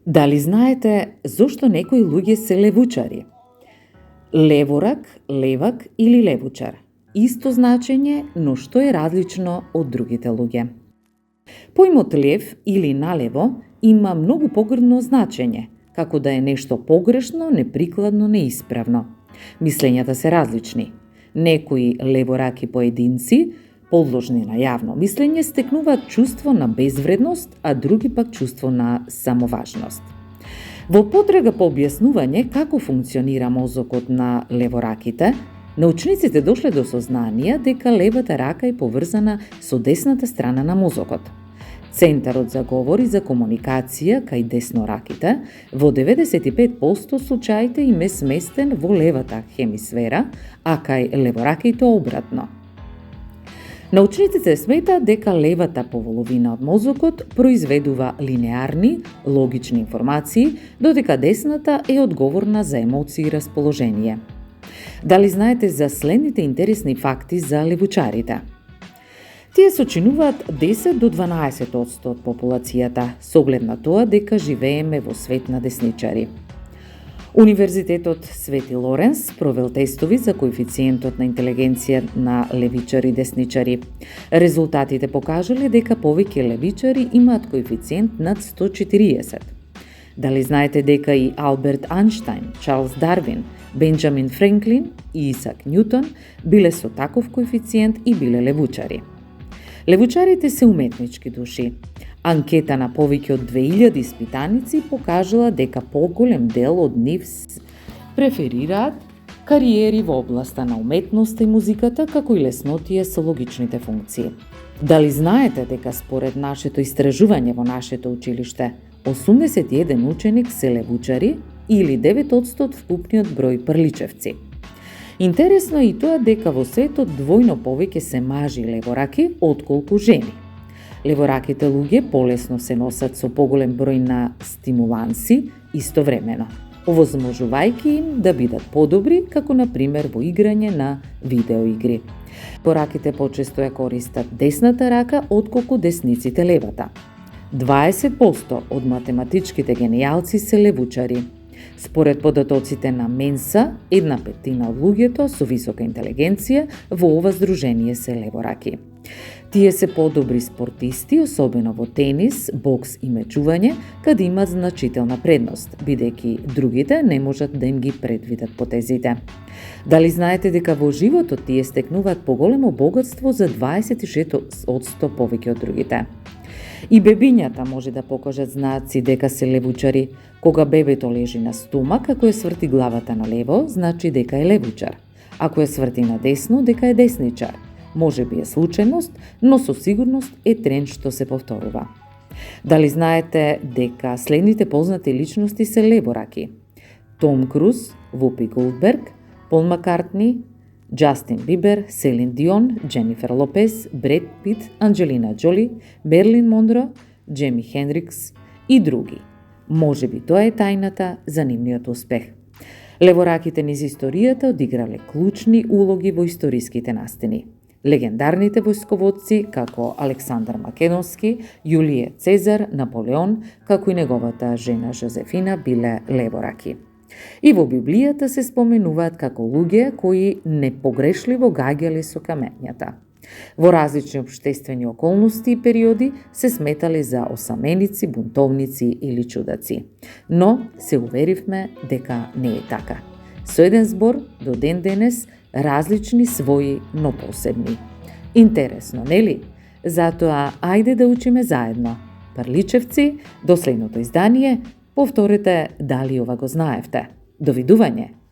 Дали знаете зошто некои луѓе се левучари? Леворак, левак или левучар. Исто значење, но што е различно од другите луѓе. Поимот лев или налево има многу погрдно значење, како да е нешто погрешно, неприкладно, неисправно. Мислењата се различни. Некои левораки поединци, подложни на јавно мислење, стекнуваат чувство на безвредност, а други пак чувство на самоважност. Во потрага по објаснување како функционира мозокот на левораките, научниците дошле до сознание дека левата рака е поврзана со десната страна на мозокот. Центарот за говор и за комуникација кај деснораките во 95% случаите им е сместен во левата хемисфера, а кај левораките обратно. Научниците сметаат дека левата половина од мозокот произведува линеарни, логични информации, додека десната е одговорна за емоции и расположение. Дали знаете за следните интересни факти за левучарите? Тие сочинуваат 10 до 12% од популацијата, со оглед на тоа дека живееме во свет на десничари. Универзитетот Свети Лоренс провел тестови за коефициентот на интелигенција на левичари и десничари. Резултатите покажале дека повеќе левичари имаат коефициент над 140. Дали знаете дека и Алберт Ајнштајн, Чарлс Дарвин, Бенџамин Франклин и Исак Њутон биле со таков коефициент и биле левучари? Левучарите се уметнички души. Анкета на повеќе од 2000 испитаници покажала дека поголем дел од нив преферираат кариери во областа на уметноста и музиката, како и леснотија со логичните функции. Дали знаете дека според нашето истражување во нашето училиште, 81 ученик се левучари или 9% од вкупниот број прличевци? Интересно е и тоа дека во светот двојно повеќе се мажи левораки отколку жени. Левораките луѓе полесно се носат со поголем број на стимуланси истовремено, овозможувајќи им да бидат подобри, како на пример во играње на видеоигри. Левораките почесто ја користат десната рака отколку десниците левата. 20% од математичките генијалци се левучари. Според податоците на Менса, 1/5 од луѓето со висока интелигенција во ова здружение се левораки. Тие се подобри спортисти, особено во тенис, бокс и мечување, каде имаат значителна предност, бидејќи другите не можат да им ги предвидат потезите. Дали знаете дека во животот тие стекнуваат поголемо богатство за 26% повеќе од другите? И бебињата може да покажат знаци дека се левучари. Кога бебето лежи на стомак, ако ја сврти главата на лево, значи дека е левучар. Ако ја сврти на десно, дека е десничар. Може би е случајност, но со сигурност е тренд што се повторува. Дали знаете дека следните познати личности се левораки? Том Круз, Вупи Голдберг, Пол Маккартни, Джастин Бибер, Селин Дион, Дженифер Лопес, Бред Пит, Анджелина Џоли, Мерлин Мондро, Джеми Хендрикс и други. Може би тоа е тајната за нивниот успех. Левораките низ историјата одиграле клучни улоги во историските настани. Легендарните војсководци како Александар Македонски, Јулије Цезар, Наполеон, како и неговата жена Жозефина биле левораки. И во Библијата се споменуваат како луѓе кои непогрешливо гаѓале со камењата. Во различни општествени околности и периоди се сметале за осаменици, бунтовници или чудаци. Но се уверивме дека не е така. Со еден збор, до ден денес, различни своји, но посебни. Интересно, нели? Затоа, ајде да учиме заедно. Прличевци, до следното издание, повторете дали ова го знаевте. Довидување!